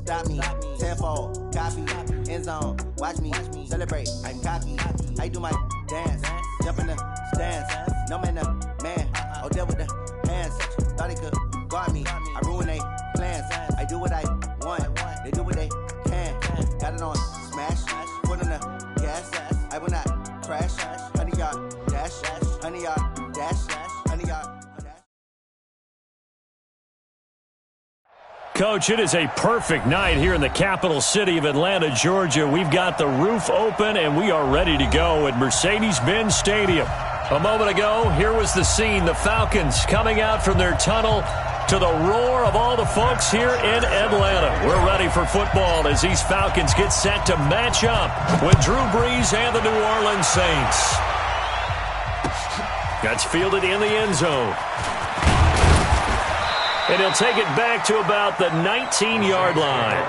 stop me. Tenfold, copy, end zone, watch me celebrate. I'm cocky. I do my dance, jump in the stands. No man, man. Oh, deal with the hands. Thought he could guard me. I ruin they plans. I do what I want. They do what they can. Got it on smash. Put on the gas. I will not crash. 100-yard dash. 100-yard dash. 100-yard. Coach, it is a perfect night here in the capital city of Atlanta, Georgia. We've got the roof open, and we are ready to go at Mercedes-Benz Stadium. A moment ago, here was the scene. The Falcons coming out from their tunnel to the roar of all the folks here in Atlanta. We're ready for football as these Falcons get set to match up with Drew Brees and the New Orleans Saints. That's fielded in the end zone. And he'll take it back to about the 19-yard line.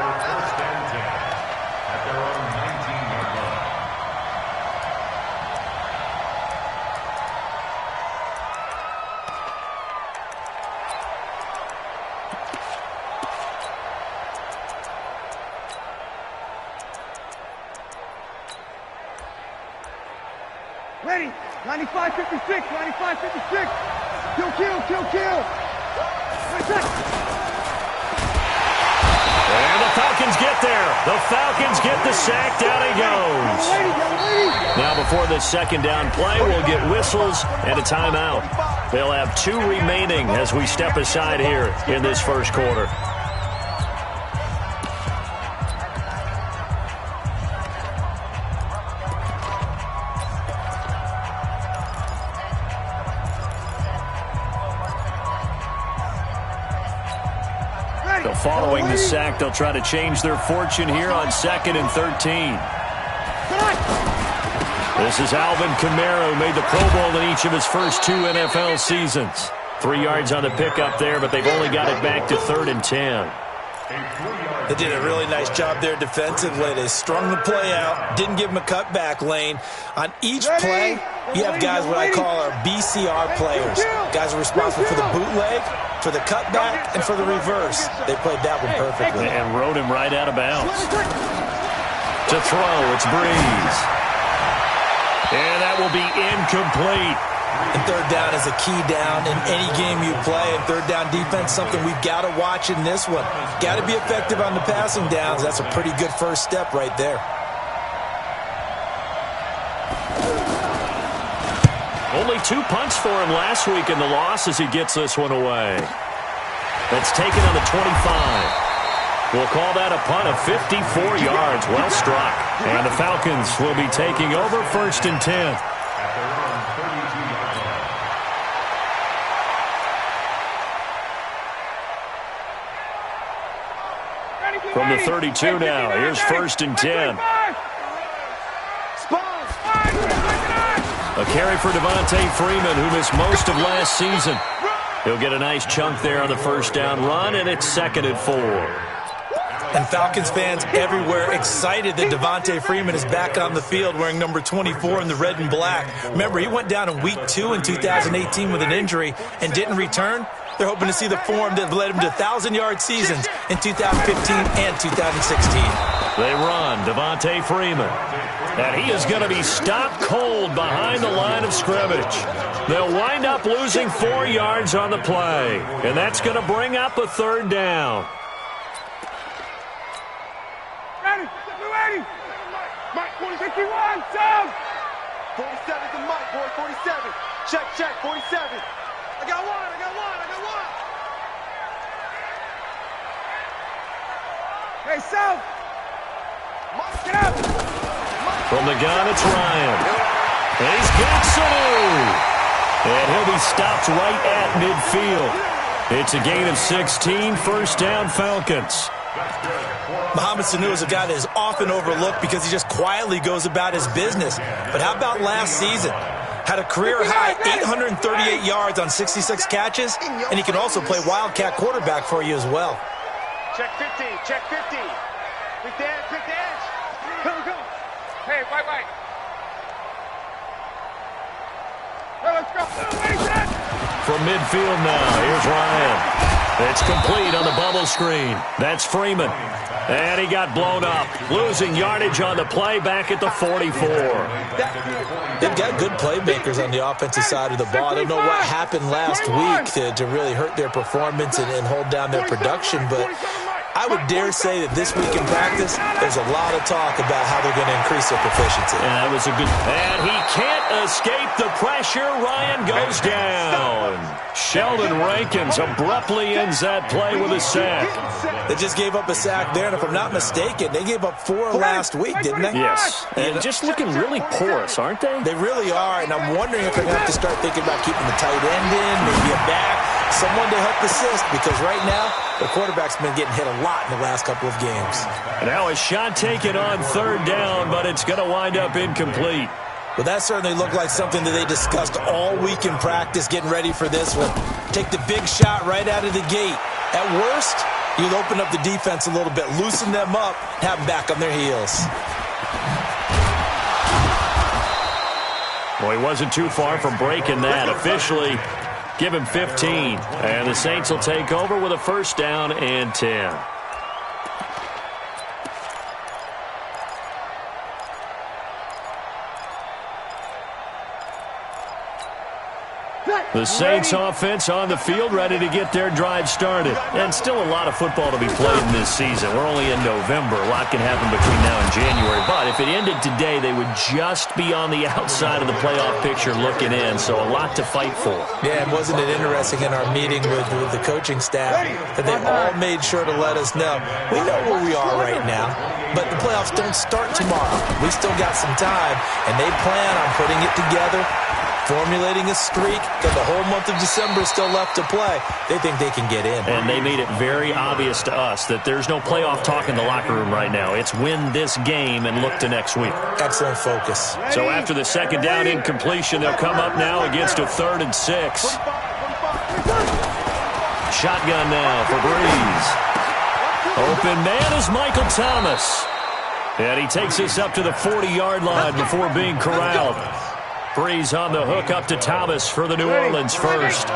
Ready, 95-56, 95-56. Kill, kill, kill, kill. And the Falcons get there. The Falcons get the sack. Down he goes. Now before this second down play, we'll get whistles and a timeout. They'll have 2 remaining as we step aside here in this first quarter. Following the sack, they'll try to change their fortune here on 2nd and 13. This is Alvin Kamara, who made the Pro Bowl in each of his first 2 NFL seasons. 3 yards on the pickup there, but they've only got it back to 3rd and 10. They did a really nice job there defensively. They strung the play out, didn't give him a cutback lane. On each play, you have guys what I call our BCR players. Guys are responsible for the bootleg, for the cutback, and for the reverse. They played that one perfectly. And rode him right out of bounds. To throw, it's Brees. And that will be incomplete. And 3rd down is a key down in any game you play. And 3rd down defense, something we've got to watch in this one. Got to be effective on the passing downs. That's a pretty good first step right there. Only 2 punts for him last week in the loss as he gets this one away. That's taken on the 25. We'll call that a punt of 54 yards. Well struck. And the Falcons will be taking over 1st and 10. From the 32 now, here's 1st and 10. A carry for Devontae Freeman, who missed most of last season. He'll get a nice chunk there on the first down run, and it's 2nd and 4. And Falcons fans everywhere excited that Devontae Freeman is back on the field wearing number 24 in the red and black. Remember, he went down in week 2 in 2018 with an injury and didn't return. They're hoping to see the form that led him to 1,000-yard seasons in 2015 and 2016. They run Devontae Freeman. And he is going to be stopped cold behind the line of scrimmage. They'll wind up losing 4 yards on the play. And that's going to bring up a 3rd down. Ready. Mike, 51, down. 47 to Mike, boy, 47. Check, 47. I got one. Hey, South. Mike, get up. From the gun, it's Ryan. And he's got Sanu. And he'll be stopped right at midfield. It's a gain of 16, 1st down Falcons. Mohamed Sanu is a guy that is often overlooked because he just quietly goes about his business. But how about last season? Had a career-high 838 yards on 66 catches, and he can also play wildcat quarterback for you as well. Check 50. Quick the edge. Go. Hey, white. Hey, let's go. From midfield now, here's Ryan. It's complete on the bubble screen. That's Freeman. And he got blown up, losing yardage on the play back at the 44. They've got good playmakers on the offensive side of the ball. I don't know what happened last week to really hurt their performance and hold down their production, but I would dare say that this week in practice, there's a lot of talk about how they're going to increase their proficiency. And that was a good... And he can't escape the pressure. Ryan goes down. Sheldon Rankins abruptly ends that play with a sack. They just gave up a sack there, and if I'm not mistaken, they gave up 4 last week, didn't they? Yes. And just looking really porous, aren't they? They really are, and I'm wondering if they're going to have to start thinking about keeping the tight end in, maybe a back, someone to help assist, because right now, the quarterback's been getting hit a lot in the last couple of games. And now a shot taken on 3rd down, but it's going to wind up incomplete. Well, that certainly looked like something that they discussed all week in practice, getting ready for this one. Take the big shot right out of the gate. At worst, you'll open up the defense a little bit, loosen them up, have them back on their heels. Well, he wasn't too far from breaking that. Officially, give him 15. And the Saints will take over with a 1st down and 10. The Saints offense on the field, ready to get their drive started. And still a lot of football to be played in this season. We're only in November. A lot can happen between now and January. But if it ended today, they would just be on the outside of the playoff picture looking in. So a lot to fight for. Yeah, and wasn't it interesting in our meeting with the coaching staff that they all made sure to let us know, we know where we are right now, but the playoffs don't start tomorrow. We still got some time, and they plan on putting it together, formulating a streak, that the whole month of December is still left to play. They think they can get in. And they made it very obvious to us that there's no playoff talk in the locker room right now. It's win this game and look to next week. Excellent focus. So after the 2nd down incompletion, they'll come up now against a 3rd and 6. Shotgun now for Breeze. Open man is Michael Thomas. And he takes us up to the 40-yard line before being corralled. Breeze on the hook up to Thomas for the New Orleans 1st.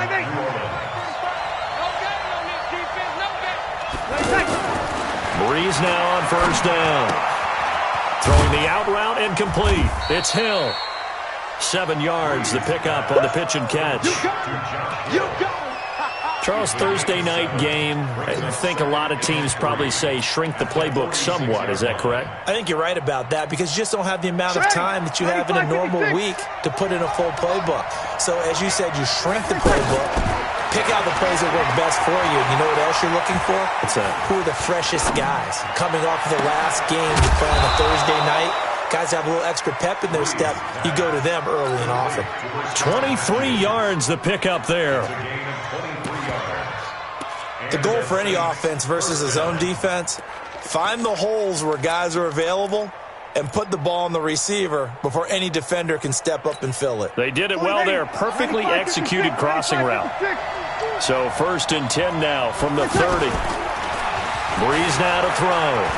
Breeze now on 1st down. Throwing the out route and complete. It's Hill. 7 yards, the pickup on the pitch and catch. Charles, Thursday night game, I think a lot of teams probably say shrink the playbook somewhat. Is that correct? I think you're right about that because you just don't have the amount of time that you have in a normal week to put in a full playbook. So, as you said, you shrink the playbook, pick out the plays that work best for you. And you know what else you're looking for? What's that? Who are the freshest guys? Coming off of the last game you play on a Thursday night, guys have a little extra pep in their step. You go to them early and often. 23 yards, the pickup there. The goal for any offense versus a zone defense, find the holes where guys are available and put the ball on the receiver before any defender can step up and fill it. They did it well there. Perfectly executed crossing route. So 1st and 10 now from the 30. Breeze now to throw.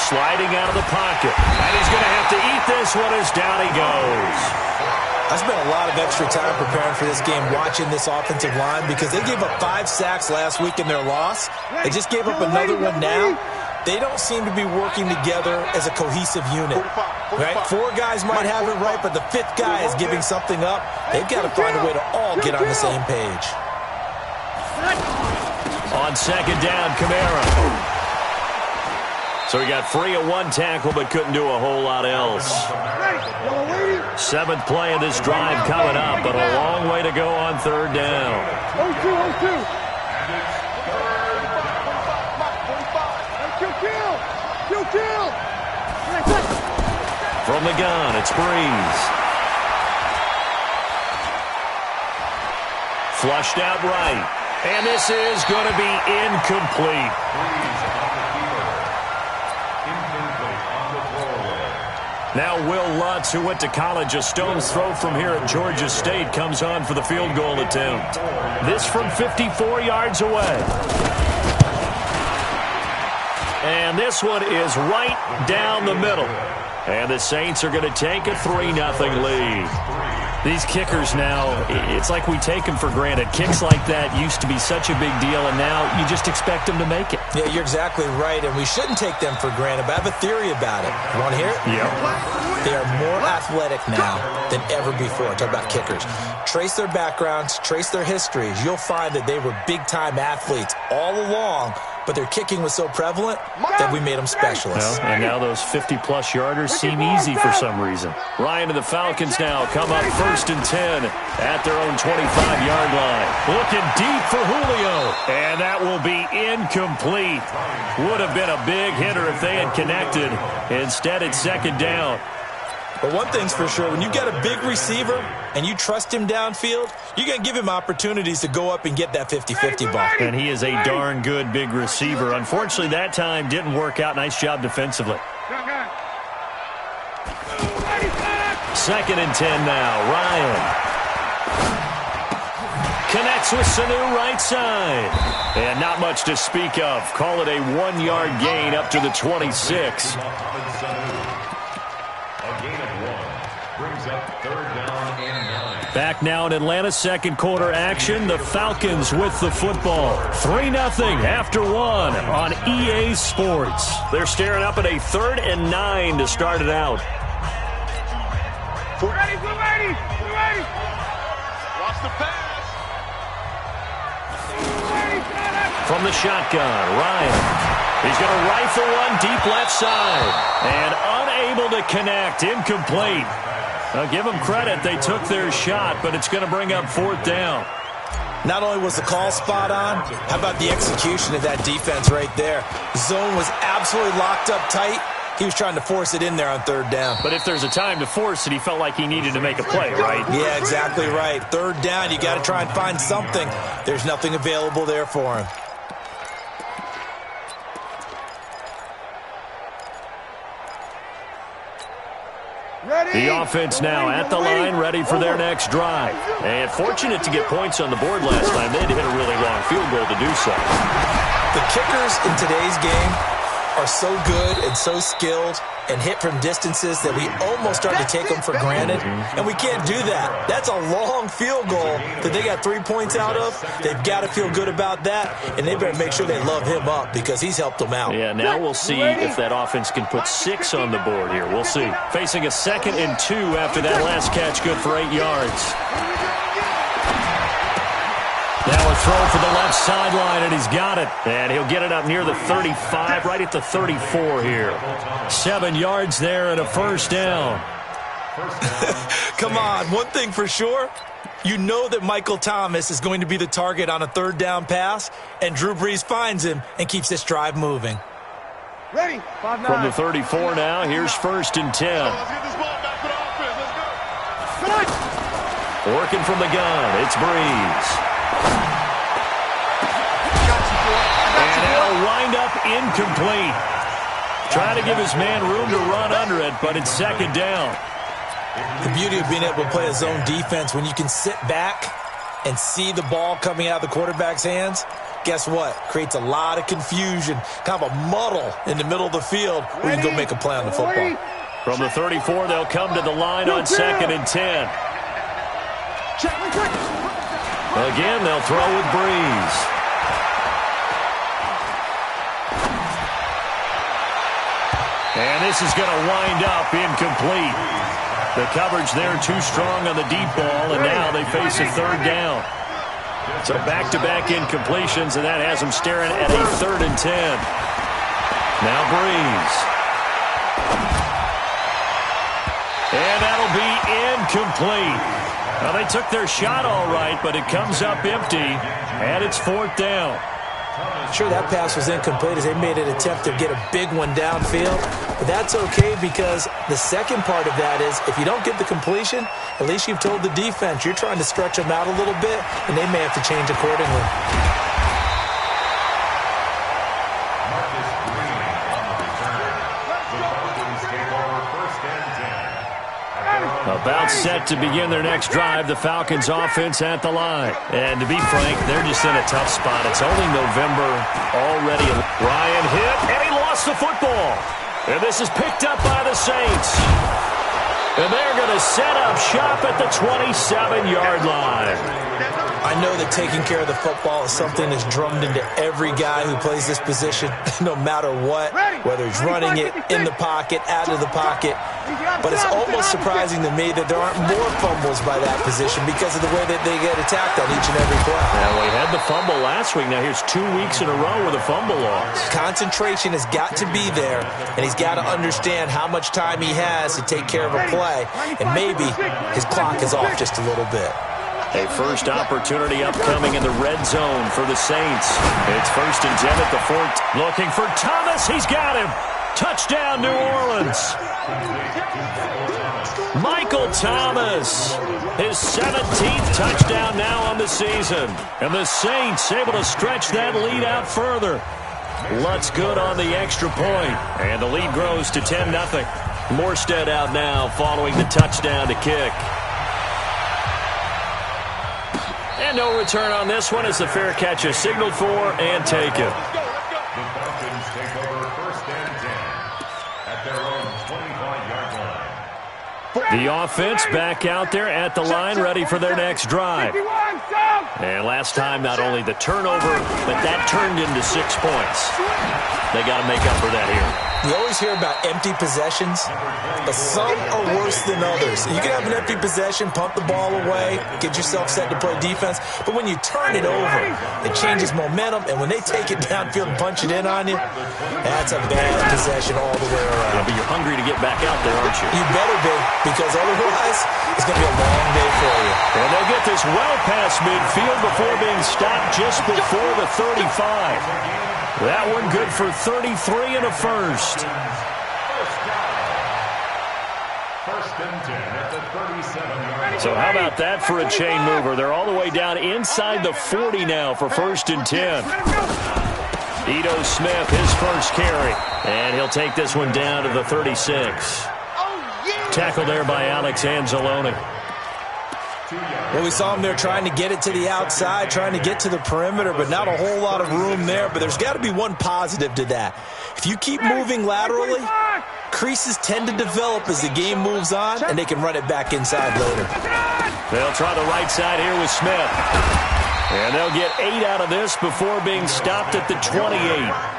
Sliding out of the pocket. And he's going to have to eat this one as down he goes. I spent a lot of extra time preparing for this game, watching this offensive line, because they gave up 5 sacks last week in their loss. They just gave up another one now. They don't seem to be working together as a cohesive unit. Right? 4 guys might have it right, but the 5th guy is giving something up. They've got to find a way to all get on the same page. On 2nd down, Kamara. So he got free of 1 tackle, but couldn't do a whole lot else. 7th play of this drive coming up, but a long way to go on 3rd down. 0-2. From the gun, it's Breeze. Flushed out right. And this is going to be incomplete. Now Will Lutz, who went to college a stone's throw from here at Georgia State, comes on for the field goal attempt. This from 54 yards away. And this one is right down the middle. And the Saints are going to take a 3-0 lead. These kickers now, it's like we take them for granted. Kicks like that used to be such a big deal, and now you just expect them to make it. Yeah, you're exactly right, and we shouldn't take them for granted, but I have a theory about it. You want to hear it? Yep. They are more athletic now than ever before. Talk about kickers. Trace their backgrounds, trace their histories. You'll find that they were big-time athletes all along, but their kicking was so prevalent that we made them specialists. Well, and now those 50-plus yarders seem easy for some reason. Ryan and the Falcons now come up 1st and 10 at their own 25-yard line. Looking deep for Julio, and that will be incomplete. Would have been a big hitter if they had connected. Instead, it's 2nd down. But one thing's for sure, when you got a big receiver and you trust him downfield, you're going to give him opportunities to go up and get that 50-50 ball. And he is a darn good big receiver. Unfortunately, that time didn't work out. Nice job defensively. 2nd and 10 now. Ryan connects with Sanu right side. And not much to speak of. Call it a 1-yard gain up to the 26. Back now in Atlanta, 2nd quarter action. The Falcons with the football. 3-0 after 1 on EA Sports. They're staring up at a 3rd and 9 to start it out. Ready, ready, ready. Watch the pass. From the shotgun, Ryan. He's going to rifle one deep left side. And unable to connect. Incomplete. Now, give them credit. They took their shot, but it's going to bring up 4th down. Not only was the call spot on, how about the execution of that defense right there? Zone was absolutely locked up tight. He was trying to force it in there on 3rd down. But if there's a time to force it, he felt like he needed to make a play, right? Yeah, exactly right. 3rd down, you got to try and find something. There's nothing available there for him. The offense now at the line, ready for their next drive. And fortunate to get points on the board last time. They had to hit a really long field goal to do so. The kickers in today's game are so good and so skilled and hit from distances that we almost start to take them for granted. And we can't do that. That's a long field goal that they got 3 points out of. They've got to feel good about that, and they better make sure they love him up because he's helped them out. Yeah, now we'll see if that offense can put 6 on the board here. We'll see. Facing a 2nd and 2 after that last catch, good for 8 yards. Now a throw for the left sideline, and he's got it. And he'll get it up near the 35, right at the 34 here. 7 yards there and a 1st down. Come on, one thing for sure, you know that Michael Thomas is going to be the target on a 3rd down pass, and Drew Brees finds him and keeps this drive moving. Ready. 5-9. From the 34 now, here's 1st and 10. Let's get this ball back for the offense. Let's go. Working from the gun, it's Brees. And it'll wind up incomplete. Trying to give his man room to run under it, but it's 2nd down. The beauty of being able to play a zone defense when you can sit back and see the ball coming out of the quarterback's hands, guess what? Creates a lot of confusion, kind of a muddle in the middle of the field where you can go make a play on the football. From the 34, they'll come to the line on 2nd and 10. Again, they'll throw with Brees. And this is going to wind up incomplete. The coverage there too strong on the deep ball, and now they face a 3rd down. So back-to-back incompletions, and that has them staring at a 3rd and 10. Now Brees. And that'll be incomplete. Now, they took their shot all right, but it comes up empty, and it's 4th down. Sure, that pass was incomplete as they made an attempt to get a big one downfield, but that's okay because the second part of that is if you don't get the completion, at least you've told the defense you're trying to stretch them out a little bit, and they may have to change accordingly. About set to begin their next drive, the Falcons offense at the line. And to be frank, they're just in a tough spot. It's only November already. Ryan hit, and he lost the football. And this is picked up by the Saints. And they're going to set up shop at the 27-yard line. I know that taking care of the football is something that's drummed into every guy who plays this position, no matter what, whether he's running it, in the pocket, out of the pocket. But it's almost surprising to me that there aren't more fumbles by that position because of the way that they get attacked on each and every play. Now, we had the fumble last week. Now, here's 2 weeks in a row with a fumble loss. Concentration has got to be there, and he's got to understand how much time he has to take care of a play, and maybe his clock is off just a little bit. A first opportunity upcoming in the red zone for the Saints. It's 1st and 10 at the 4. Looking for Thomas. He's got him. Touchdown, New Orleans. Michael Thomas. His 17th touchdown now on the season. And the Saints able to stretch that lead out further. Lutz good on the extra point. And the lead grows to 10-0. Morstead out now following the touchdown to kick. And no return on this one as the fair catch is signaled for and taken. The Falcons take over 1st and 10 at their own 25-yard line. The offense back out there at the line, ready for their next drive. And last time, not only the turnover, but that turned into 6 points. They got to make up for that here. You always hear about empty possessions, but some are worse than others. You can have an empty possession, pump the ball away, get yourself set to play defense, but when you turn it over, it changes momentum, and when they take it downfield and punch it in on you, that's a bad possession all the way around. Yeah, but you're hungry to get back out there, aren't you? You better be, because otherwise, it's going to be a long day for you. And they'll get this well past midfield before being stopped just before the 35. That one good for 33 and a first. 1st and 10 at the 37-yard line. So how about that for a chain mover? They're all the way down inside the 40 now for 1st and 10. Ito Smith, his first carry. And he'll take this one down to the 36. Tackle there by Alex Anzalone. Well, we saw him there trying to get it to the outside, trying to get to the perimeter, but not a whole lot of room there. But there's got to be one positive to that. If you keep moving laterally, creases tend to develop as the game moves on, and they can run it back inside later. They'll try the right side here with Smith. And they'll get 8 out of this before being stopped at the 28.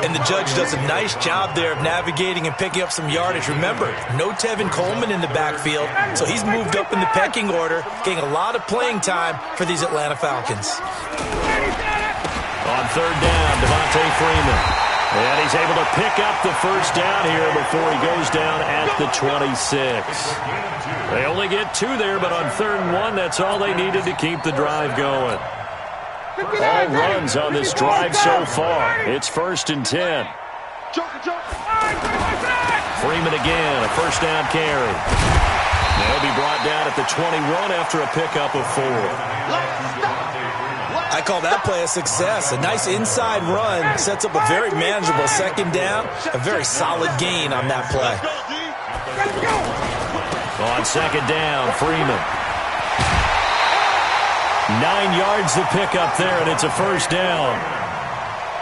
And the judge does a nice job there of navigating and picking up some yardage. Remember, no Tevin Coleman in the backfield, so he's moved up in the pecking order, getting a lot of playing time for these Atlanta Falcons. On 3rd down, Devontae Freeman. And he's able to pick up the first down here before he goes down at the 26. They only get 2 there, but on 3rd and 1, that's all they needed to keep the drive going. All runs on this drive so far. It's 1st and 10. Freeman again, a first down carry. They'll be brought down at the 21 after a pickup of 4. I call that play a success. A nice inside run sets up a very manageable 2nd down. A very solid gain on that play. On 2nd down, Freeman. 9 yards to pick up there, and it's a first down.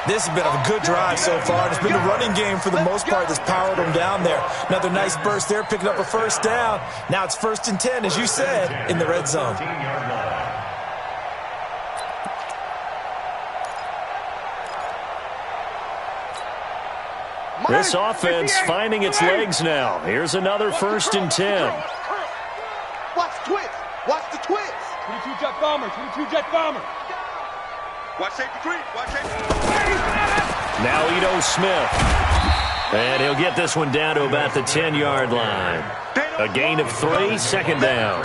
This has been a good drive so far. It's been the running game for the most part that's powered them down there. Another nice burst there, picking up a first down. Now it's 1st and 10, as you said, in the red zone. This offense finding its legs now. Here's another 1st and 10. Watch the twist. Watch the twist. 22 jet bomber. 22 jet bomber. Watch safety creep. Watch safety. Now Ito Smith. And he'll get this one down to about the 10-yard line. A gain of 3, 2nd down.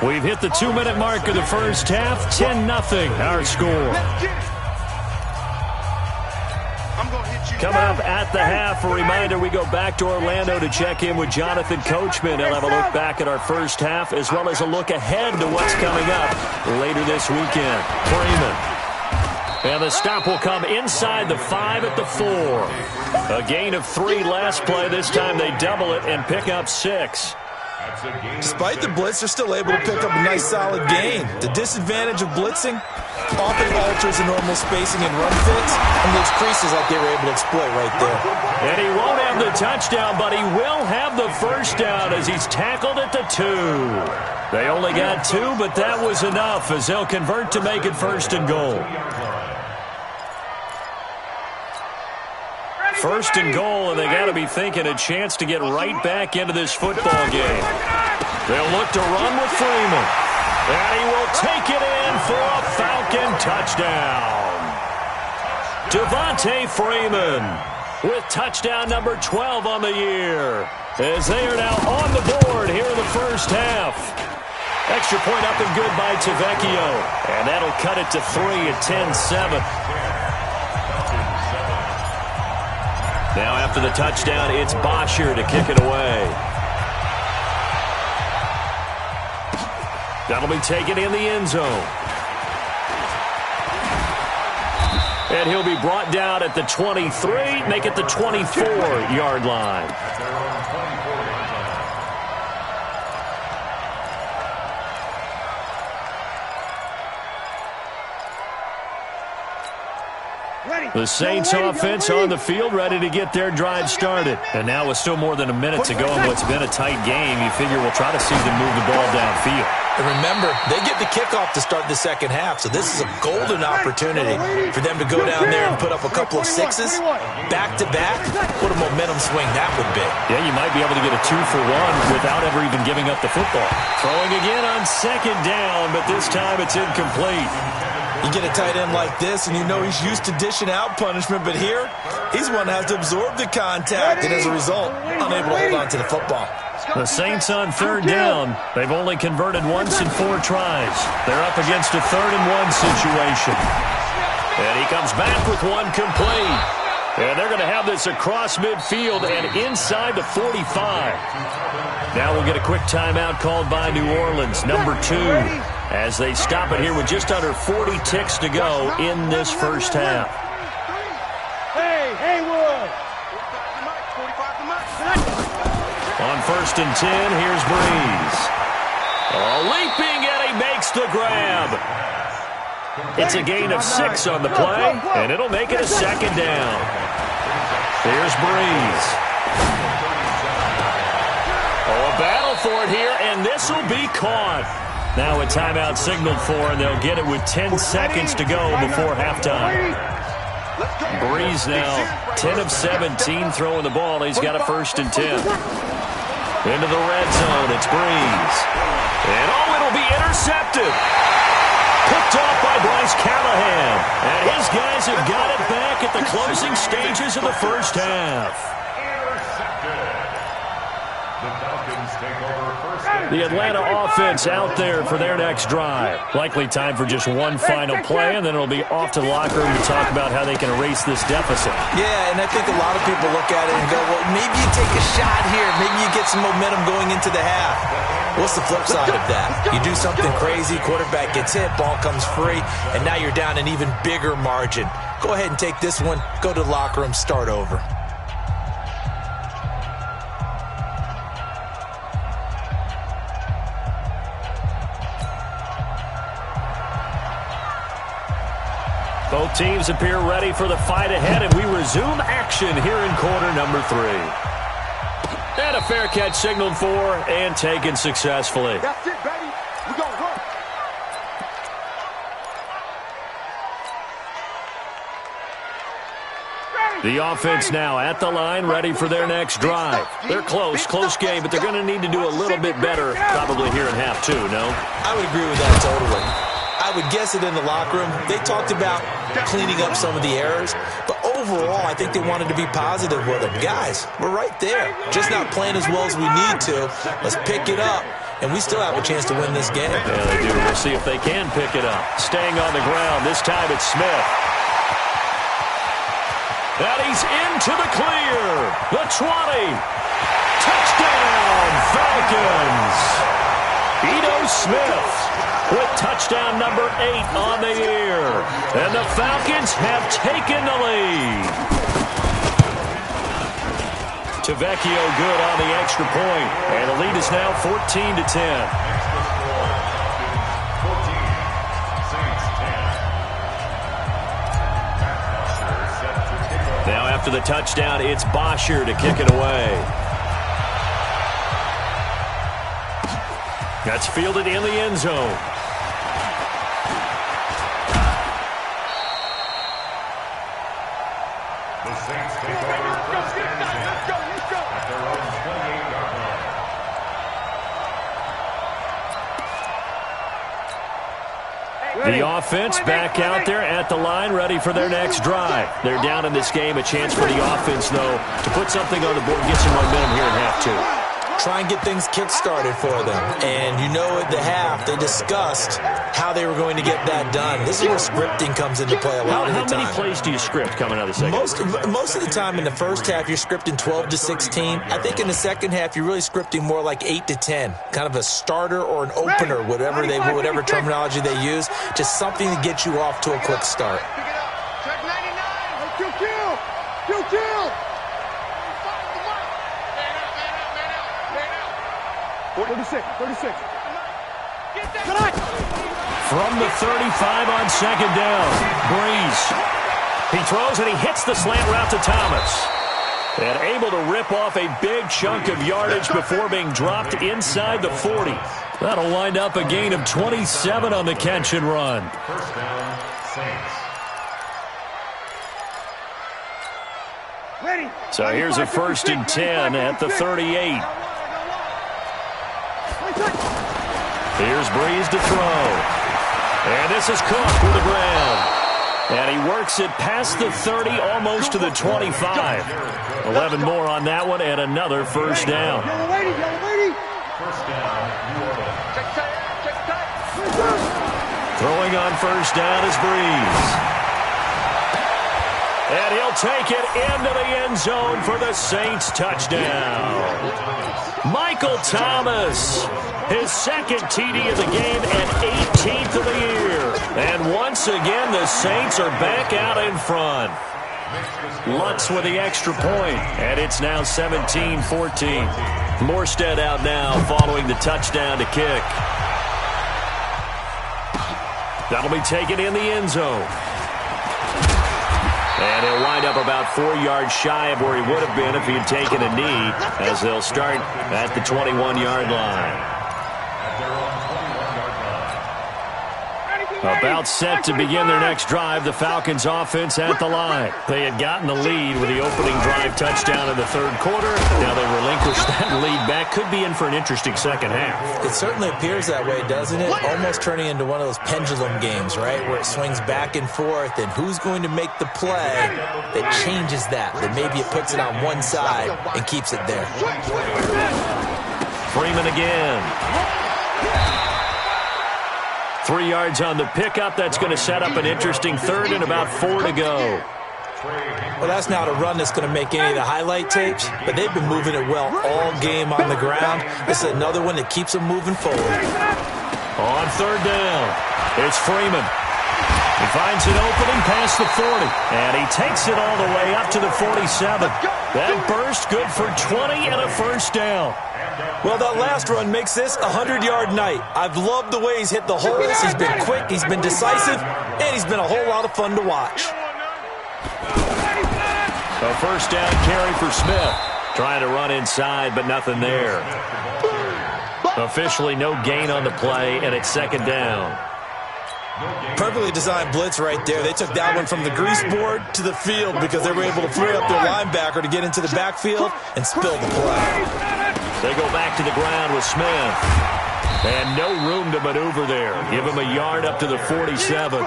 We've hit the 2-minute mark of the first half. 10-0 our score. Coming up at the half, a reminder, we go back to Orlando to check in with Jonathan Coachman. He'll have a look back at our first half as well as a look ahead to what's coming up later this weekend. Freeman. And the stop will come inside the 5 at the 4. A gain of 3 last play. This time they double it and pick up 6. Despite the blitz, they're still able to pick up a nice solid gain. The disadvantage of blitzing, often alters the normal spacing and run fits, and those creases like they were able to exploit right there. And he won't have the touchdown, but he will have the first down as he's tackled at the 2. They only got 2, but that was enough as they'll convert to make it 1st and goal. 1st and goal, and they got to be thinking a chance to get right back into this football game. They'll look to run with Freeman. And he will take it in for a Falcon touchdown. Devontae Freeman with touchdown number 12 on the year, as they are now on the board here in the first half. Extra point up and good by Tavecchio. And that'll cut it to 3 at 10-7. Now after the touchdown, it's Bosher to kick it away. That'll be taken in the end zone. And he'll be brought down at the 23, make it the 24-yard line. The Saints offense on the field, ready to get their drive started. And now with still more than a minute to go in what's been a tight game, you figure we'll try to see them move the ball downfield. And remember, they get the kickoff to start the second half, so this is a golden opportunity for them to go down there and put up a couple of sixes back-to-back. What a momentum swing that would be. Yeah, you might be able to get a 2-for-1 without ever even giving up the football. Throwing again on 2nd down, but this time it's incomplete. You get a tight end like this, and you know he's used to dishing out punishment, but here, he's one that has to absorb the contact, and as a result, unable to hold on to the football. The Saints on 3rd down. They've only converted once in 4 tries. They're up against a 3rd and 1 situation. And he comes back with one complete. And they're going to have this across midfield and inside the 45. Now we'll get a quick timeout called by New Orleans, number 2, as they stop it here with just under 40 ticks to go in this first half. Hey, Haywood! On 1st and 10, here's Breeze. Leaping, and he makes the grab. It's a gain of 6 on the play, and it'll make it a 2nd down. Here's Breeze. A battle for it here, and this will be caught. Now a timeout signaled for, and they'll get it with 10 seconds to go before halftime. Breeze now 10 of 17 throwing the ball. He's got a 1st and 10. Into the red zone, it's Breeze. And it'll be intercepted. Picked off by Bryce Callahan. And his guys have got it back at the closing stages of the first half. The Atlanta offense out there for their next drive. Likely time for just one final play, and then it'll be off to the locker room to talk about how they can erase this deficit. Yeah, and I think a lot of people look at it and go, well, maybe you take a shot here. Maybe you get some momentum going into the half. What's the flip side of that? You do something crazy, quarterback gets hit, ball comes free, and now you're down an even bigger margin. Go ahead and take this one, go to the locker room, start over. Both teams appear ready for the fight ahead, and we resume action here in quarter number 3. And a fair catch signaled for and taken successfully. That's it, baby. We're going to work. The offense now at the line, ready for their next drive. They're close game, but they're going to need to do a little bit better probably here in half 2, no? I would agree with that totally. I would guess it in the locker room. They talked about cleaning up some of the errors, but overall, I think they wanted to be positive with them. Guys, we're right there. Just not playing as well as we need to. Let's pick it up, and we still have a chance to win this game. Yeah, they do. We'll see if they can pick it up. Staying on the ground, this time it's Smith. And he's into the clear. The 20. Touchdown, Falcons. Ito Smith with touchdown number 8 on the year. And the Falcons have taken the lead. Tavecchio good on the extra point. And the lead is now 14-10. After the touchdown, it's Bosher to kick it away. That's fielded in the end zone. The Saints take over first and 10 at their own 28-yard line. The offense back out there at the line, ready for their next drive. They're down in this game. A chance for the offense, though, to put something on the board and get some momentum here in half two. Try and get things kick-started for them. And you know at the half, they discussed how they were going to get that done. This is where scripting comes into play a lot of the time. How many plays do you script coming out of the second? Most of the time in the first half, you're scripting 12 to 16. I think in the second half, you're really scripting more like 8 to 10. Kind of a starter or an opener, whatever terminology they use. Just something to get you off to a quick start. Check 99. Kill. 36. From the 35 on second down, Breeze. He throws and he hits the slant route to Thomas. And able to rip off a big chunk of yardage before being dropped inside the 40. That'll wind up a gain of 27 on the catch and run. First down, Saints. Ready. So here's a 1st and 10 at the 38. Here's Breeze to throw. And this is Cook with the ground. And he works it past the 30, almost to the 25. 11 more on that one, and another first down. Yellow lady. First down, New Orleans. Throwing on first down is Breeze. And he'll take it into the end zone for the Saints touchdown. Michael Thomas, his second TD of the game and 18th of the year. And once again, the Saints are back out in front. Lutz with the extra point, and it's now 17-14. Morstead out now following the touchdown to kick. That'll be taken in the end zone. And he'll wind up about 4 yards shy of where he would have been if he had taken a knee, as they'll start at the 21-yard line. About set to begin their next drive, the Falcons offense at the line. They had gotten the lead with the opening drive touchdown in the third quarter. Now they relinquished that lead back. Could be in for an interesting second half. It certainly appears that way, doesn't it? Almost turning into one of those pendulum games, right, where it swings back and forth, and who's going to make the play that changes that maybe it puts it on one side and keeps it there. Freeman again. 3 yards on the pickup. That's going to set up an interesting third and about 4 to go. Well, that's not a run that's going to make any of the highlight tapes, but they've been moving it well all game on the ground. This is another one that keeps them moving forward. On third down, it's Freeman. He finds an opening past the 40, and he takes it all the way up to the 47. That burst good for 20 and a first down. Well, that last run makes this a 100-yard night. I've loved the way he's hit the holes. He's been quick, he's been decisive, and he's been a whole lot of fun to watch. A first down carry for Smith. Trying to run inside, but nothing there. Officially no gain on the play, and it's second down. Perfectly designed blitz right there. They took that one from the grease board to the field because they were able to free up their linebacker to get into the backfield and spill the play. They go back to the ground with Smith. And no room to maneuver there. Give him a yard up to the 47.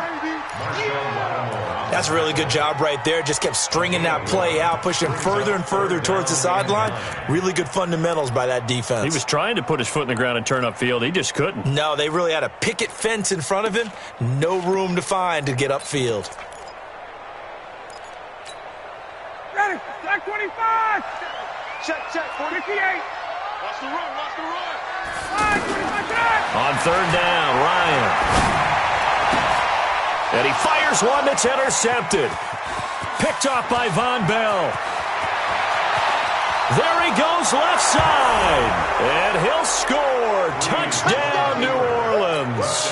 That's a really good job right there. Just kept stringing that play out, pushing further and further towards the sideline. Really good fundamentals by that defense. He was trying to put his foot in the ground and turn upfield. He just couldn't. No, they really had a picket fence in front of him. No room to find to get upfield. Ready. Check 25. Check, 48. Watch the run. 25. On third down, Ryan. And he fires one that's intercepted. Picked off by Von Bell. There he goes left side. And he'll score. Touchdown, New Orleans.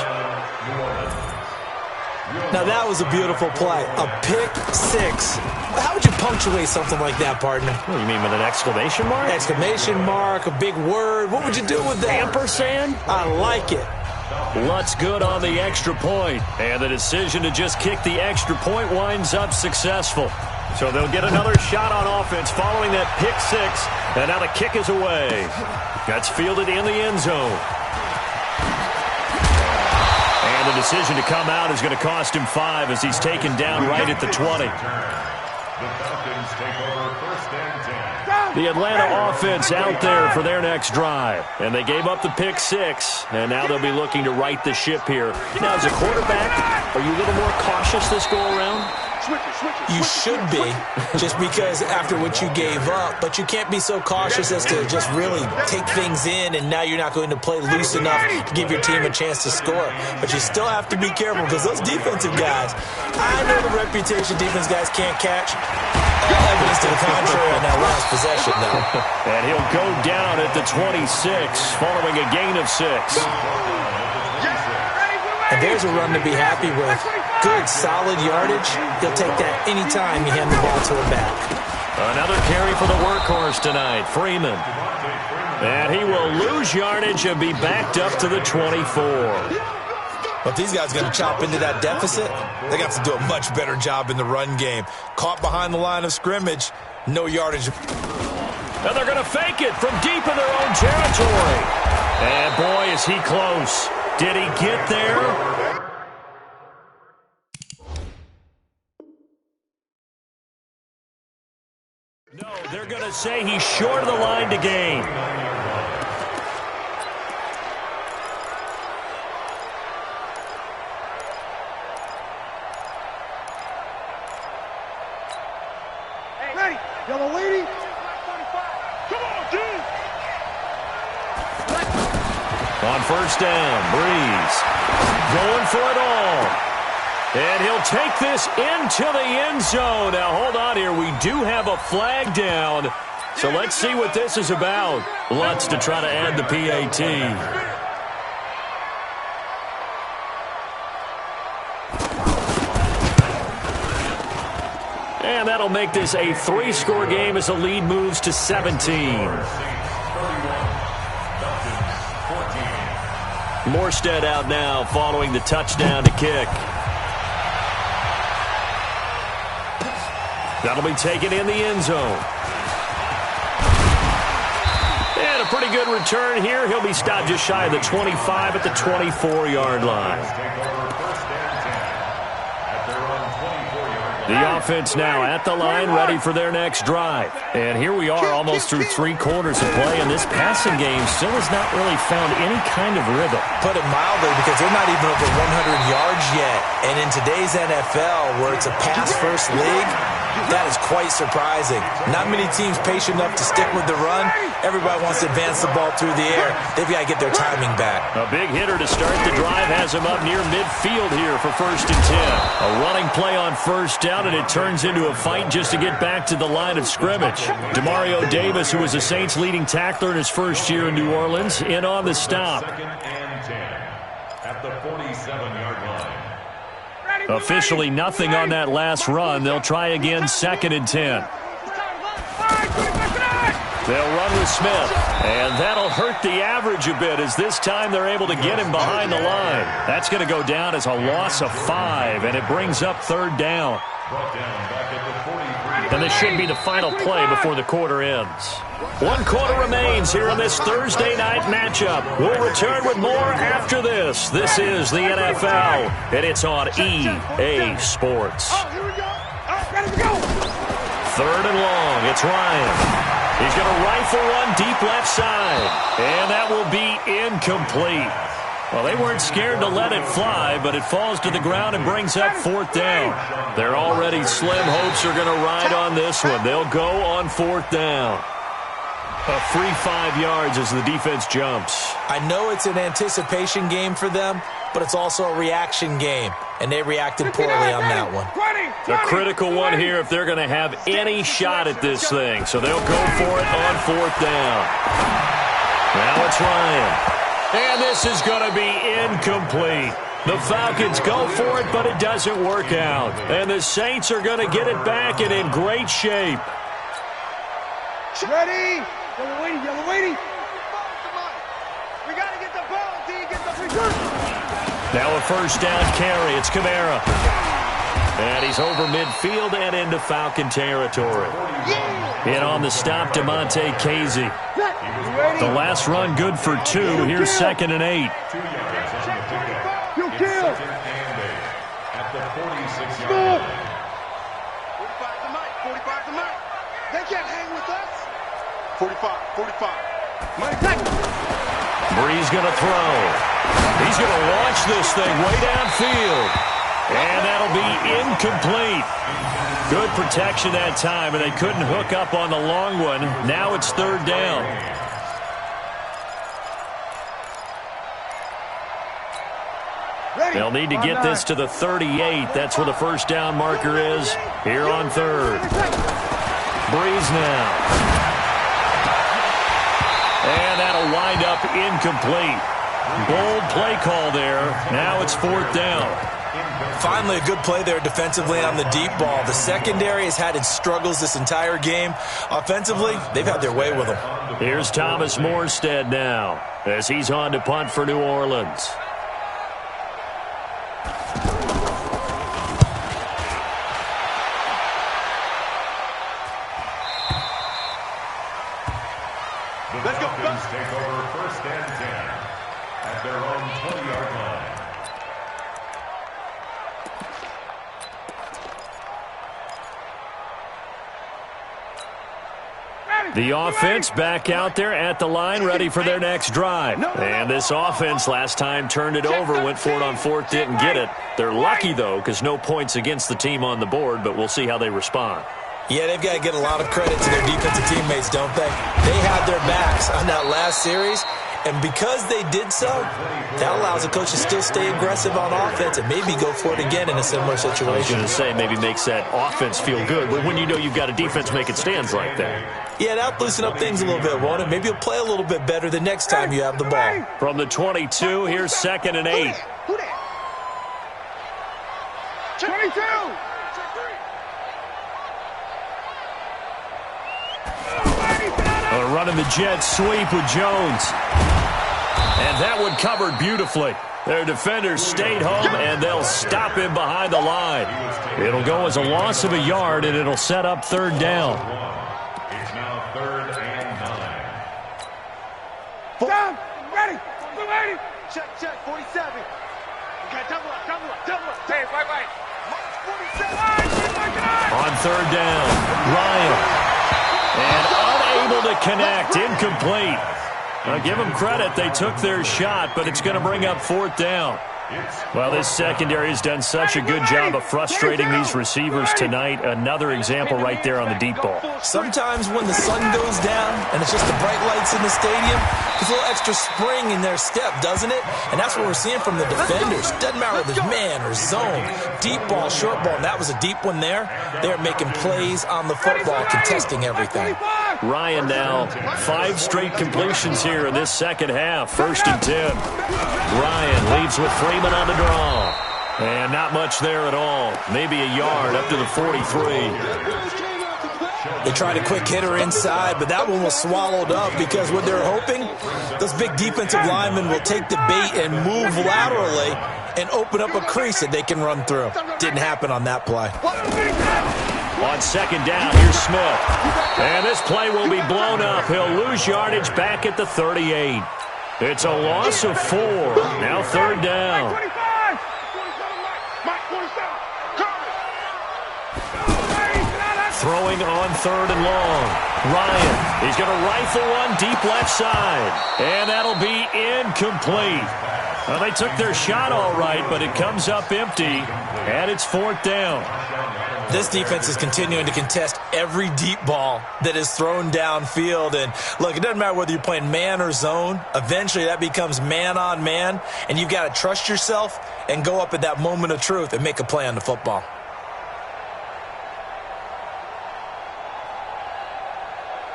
Now that was a beautiful play. A pick six. How would you punctuate something like that, partner? What do you mean, with an exclamation mark? Exclamation mark, a big word. What would you do with that? Ampersand? I like it. Lutz good on the extra point, and the decision to just kick the extra point winds up successful. So they'll get another shot on offense following that pick six, and now the kick is away. That's fielded in the end zone. And the decision to come out is going to cost him 5 as he's taken down right at the 20. The Falcons take over first and 10. The Atlanta offense out there for their next drive. And they gave up the pick six, and now they'll be looking to right the ship here. Now, as a quarterback, are you a little more cautious this go-around? You should be, just because after what you gave up, but you can't be so cautious as to just really take things in, and now you're not going to play loose enough to give your team a chance to score. But you still have to be careful because those defensive guys, I know the reputation defense guys can't catch. All evidence to the contrary on that last possession, though. And he'll go down at the 26 following a gain of 6. And there's a run to be happy with. Good, solid yardage. He'll take that anytime you hand the ball to him back. Another carry for the workhorse tonight, Freeman. And he will lose yardage and be backed up to the 24. But if these guys are going to chop into that deficit, they got to do a much better job in the run game. Caught behind the line of scrimmage, no yardage. And they're going to fake it from deep in their own territory. And boy, is he close. Did he get there? No, they're going to say he's short of the line to gain. Ready. Yellow lady. Come on, dude. On first down, Breeze going for it all. And he'll take this into the end zone. Now, hold on here. We do have a flag down. So let's see what this is about. Lutz to try to add the PAT. And that'll make this a 3-score game as the lead moves to 17. Morstead out now following the touchdown to kick. That'll be taken in the end zone. And a pretty good return here. He'll be stopped just shy of the 25 at the 24-yard line. The offense now at the line, ready for their next drive. And here we are almost through 3 quarters of play, and this passing game still has not really found any kind of rhythm. Put it mildly, because they're not even over 100 yards yet. And in today's NFL, where it's a pass-first league, that is quite surprising. Not many teams patient enough to stick with the run. Everybody wants to advance the ball through the air. They've got to get their timing back. A big hitter to start the drive has him up near midfield here for first and 10. A running play on first down, and it turns into a fight just to get back to the line of scrimmage. Demario Davis, who was the Saints' leading tackler in his first year in New Orleans, in on the stop. Second and 10 at the 47-yard line. Officially nothing on that last run. They'll try again, second and 10. They'll run with Smith, and that'll hurt the average a bit as this time they're able to get him behind the line. That's going to go down as a loss of 5, and it brings up third down. And this should be the final play before the quarter ends. 1 quarter remains here in this Thursday night matchup. We'll return with more after this. This is the NFL, and it's on EA Sports. Third and long, it's Ryan. He's going to rifle one deep left side, and that will be incomplete. Well, they weren't scared to let it fly, but it falls to the ground and brings up fourth down. Their already slim hopes are going to ride on this one. They'll go on fourth down. A free 5 yards as the defense jumps. I know it's an anticipation game for them, but it's also a reaction game, and they reacted poorly on that one. A critical one here if they're going to have any shot at this thing. So they'll go for it on fourth down. Now it's Ryan. And this is going to be incomplete. The Falcons go for it, but it doesn't work out. And the Saints are going to get it back and in great shape. Ready? Yellow waiting, yellow waiting. We got to get the ball until you get the... Now a first down carry. It's Kamara. And he's over midfield and into Falcon territory. In on the stop, Damontae Casey. The last run good for 2. Here's 2nd and 8. You kill. At the 46-yard Stop. line. 45 to Mike, 45 to Mike. They can't hang with us. 45, 45. Mike, Bree's going to throw. He's going to launch this thing way downfield. And that'll be incomplete. Good protection that time, and they couldn't hook up on the long one. Now it's 3rd down. They'll need to get this to the 38. That's where the first down marker is here on 3rd. Breeze now. And that'll wind up incomplete. Bold play call there. Now it's 4th down. Finally, a good play there defensively on the deep ball. The secondary has had its struggles this entire game. Offensively, they've had their way with them. Here's Thomas Morstead now as he's on to punt for New Orleans. Let's go. Falcons take over 1st and 10 at their own 20-yard line. The offense back out there at the line, ready for their next drive. And this offense last time turned it over, went for it on 4th, didn't get it. They're lucky, though, because no points against the team on the board, but we'll see how they respond. Yeah, they've got to get a lot of credit to their defensive teammates, don't they? They had their backs on that last series, and because they did so, that allows the coach to still stay aggressive on offense and maybe go for it again in a similar situation. I was going to say maybe makes that offense feel good, but when you know you've got a defense making stands like that. Yeah, that'll loosen up things a little bit, won't it? Maybe you'll play a little bit better the next time you have the ball. From the 22, here's 2nd and 8. 22. Running the jet sweep with Jones. And that one covered beautifully. Their defenders stayed home, and they'll stop him behind the line. It'll go as a loss of a yard, and it'll set up 3rd down. It's now 3rd and 9. Down. Ready. Blue 80. check, 47. Okay, double up. Hey, right. Mark 47. On 3rd down, Ryan. And unable to connect, incomplete. Now give them credit, they took their shot, but it's going to bring up 4th down. Well, this secondary has done such a good job of frustrating these receivers tonight. Another example right there on the deep ball. Sometimes when the sun goes down and it's just the bright lights in the stadium, there's a little extra spring in their step, doesn't it? And that's what we're seeing from the defenders. Doesn't matter whether it's man or zone, deep ball, short ball, and that was a deep one there. They're making plays on the football, contesting everything. Ryan now, 5 straight completions here in this second half. 1st and 10. Ryan leaves with Freeman on the draw. And not much there at all. Maybe a yard up to the 43. They tried a quick hitter inside, but that one was swallowed up because what they're hoping, those big defensive linemen will take the bait and move laterally and open up a crease that they can run through. Didn't happen on that play. On 2nd down, here's Smith. And this play will be blown up. He'll lose yardage back at the 38. It's a loss of 4. Now 3rd down. Throwing on 3rd and long. Ryan, he's going to rifle one deep left side. And that'll be incomplete. Well, they took their shot all right, but it comes up empty. And it's 4th down. This defense is continuing to contest every deep ball that is thrown downfield. And look, it doesn't matter whether you're playing man or zone. Eventually that becomes man on man. And you've got to trust yourself and go up at that moment of truth and make a play on the football.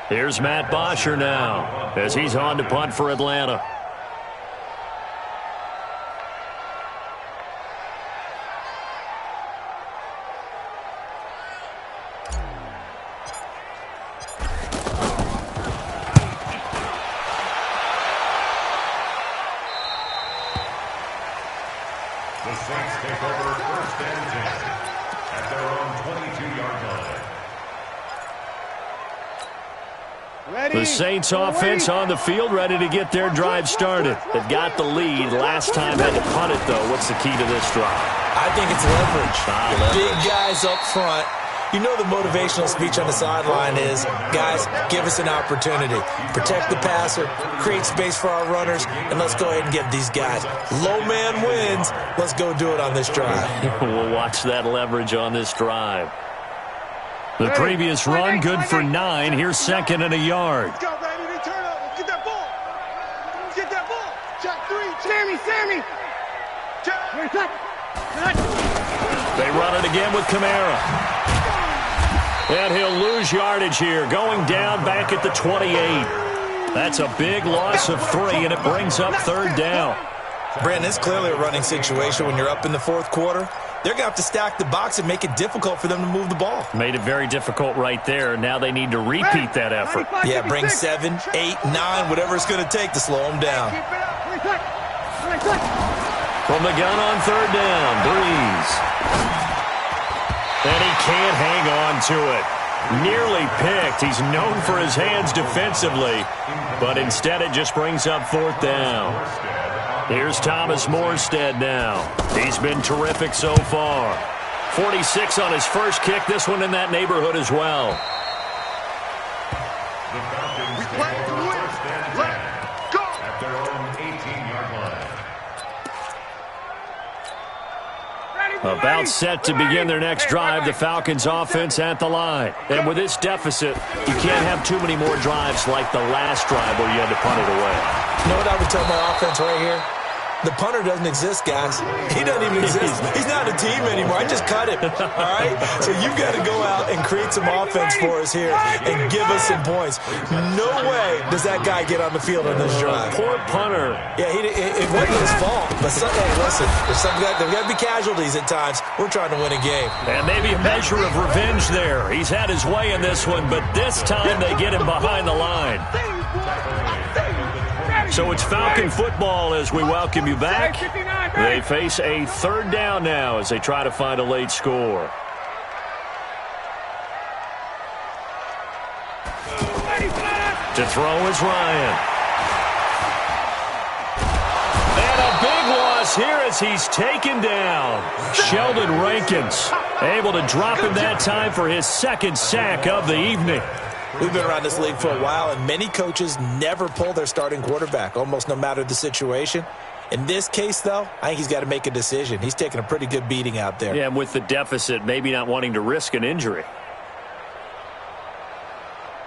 Here's Matt Bosher now as he's on to punt for Atlanta. The Saints offense on the field, ready to get their drive started. They've got the lead. Last time had to punt it, though. What's the key to this drive? I think it's leverage. The big guys up front. You know the motivational speech on the sideline is, guys, give us an opportunity. Protect the passer, create space for our runners, and let's go ahead and get these guys. Low man wins. Let's go do it on this drive. We'll watch that leverage on this drive. The previous run, good for 9. Here's second and a yard. Let's go, baby. They turn up. Let's get that ball. Let's get that ball. Check 3. Sammy. Check. They run it again with Kamara. And he'll lose yardage here, going down back at the 28. That's a big loss of 3, and it brings up third down. Brandon, it's clearly a running situation when you're up in the fourth quarter. They're going to have to stack the box and make it difficult for them to move the ball. Made it very difficult right there. Now they need to repeat that effort. Yeah, bring 7, 8, 9, whatever it's going to take to slow them down. From the gun on third down, Breeze. And he can't hang on to it. Nearly picked. He's known for his hands defensively, but instead it just brings up fourth down. Here's Thomas Morstead now. He's been terrific so far. 46 on his first kick. This one in that neighborhood as well. The Falcons take over first and 10 at their own 18-yard line. About set to begin their next drive, the Falcons offense at the line. And with this deficit, you can't have too many more drives like the last drive where you had to punt it away. You know what I would tell my offense right here? The punter doesn't exist, guys. He doesn't even exist. He's not a team anymore. I just cut him, all right? So you've got to go out and create some offense for us here and give us some points. No way does that guy get on the field on this drive. Poor punter. Yeah, it wasn't his fault. But hey, listen, there's got to be casualties at times. We're trying to win a game. And maybe a measure of revenge there. He's had his way in this one, but this time they get him behind the line. So it's Falcon football as we welcome you back. They face a third down now as they try to find a late score. To throw is Ryan. And a big loss here as he's taken down. Sheldon Rankins able to drop him that time for his second sack of the evening. We've been around this league for a while, and many coaches never pull their starting quarterback, almost no matter the situation. In this case, though, I think he's got to make a decision. He's taking a pretty good beating out there. Yeah, and with the deficit, maybe not wanting to risk an injury.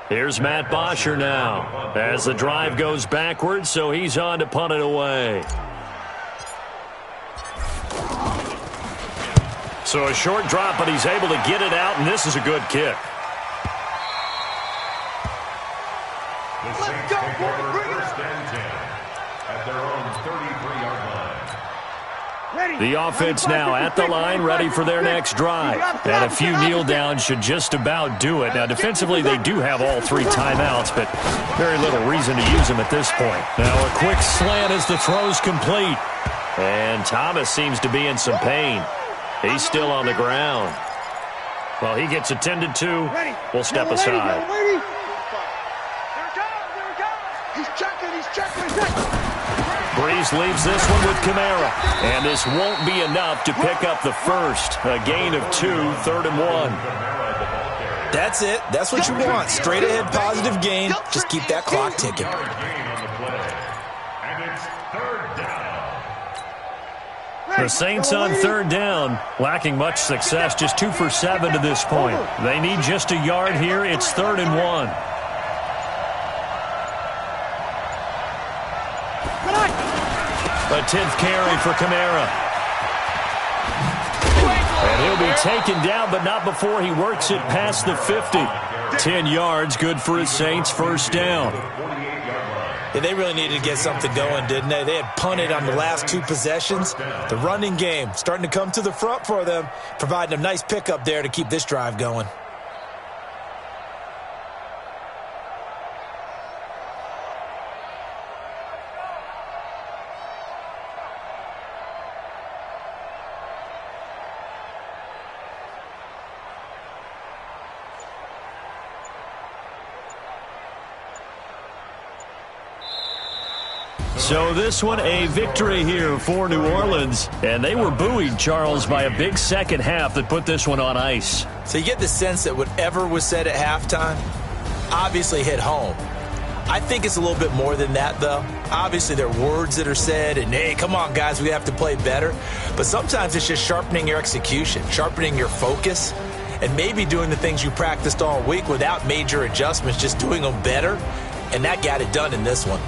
Here's Matt Bosher now as the drive goes backwards, so he's on to punt it away. So a short drop, but he's able to get it out, and this is a good kick. The Saints take over first and 10 at their own 33-yard line. The offense now at the line, ready for their next drive. And a few kneel downs should just about do it. Now, defensively, they do have all 3 timeouts, but very little reason to use them at this point. Now, a quick slant as the throw's complete. And Thomas seems to be in some pain. He's still on the ground. Well, he gets attended to. We'll step aside. Breeze leaves this one with Kamara. And this won't be enough to pick up the first. A gain of 2, 3rd and 1. That's it. That's what you want. Straight ahead positive gain. Just keep that clock ticking. And it's third down. The Saints on third down, lacking much success, just 2 for 7 to this point. They need just a yard here. It's 3rd and 1. A 10th carry for Kamara. And he'll be taken down, but not before he works it past the 50. 10 yards, good for his Saints, first down. Yeah, they really needed to get something going, didn't they? They had punted on the last 2 possessions. The running game starting to come to the front for them, providing a nice pickup there to keep this drive going. So this one, a victory here for New Orleans. And they were buoyed, Charles, by a big second half that put this one on ice. So you get the sense that whatever was said at halftime obviously hit home. I think it's a little bit more than that, though. Obviously, there are words that are said, and, hey, come on, guys, we have to play better. But sometimes it's just sharpening your execution, sharpening your focus, and maybe doing the things you practiced all week without major adjustments, just doing them better. And that got it done in this one.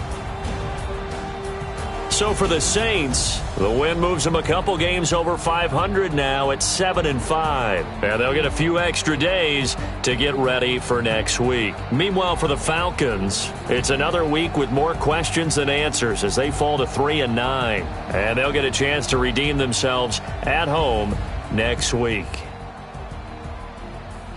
So for the Saints, the win moves them a couple games over 500 now at 7-5. And they'll get a few extra days to get ready for next week. Meanwhile, for the Falcons, it's another week with more questions than answers as they fall to 3-9. And they'll get a chance to redeem themselves at home next week.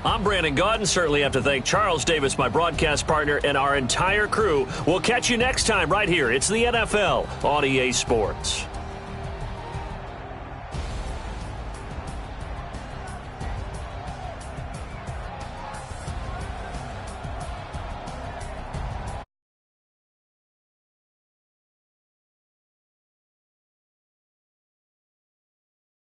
I'm Brandon Gaudin. Certainly have to thank Charles Davis, my broadcast partner, and our entire crew. We'll catch you next time right here. It's the NFL on EA Sports.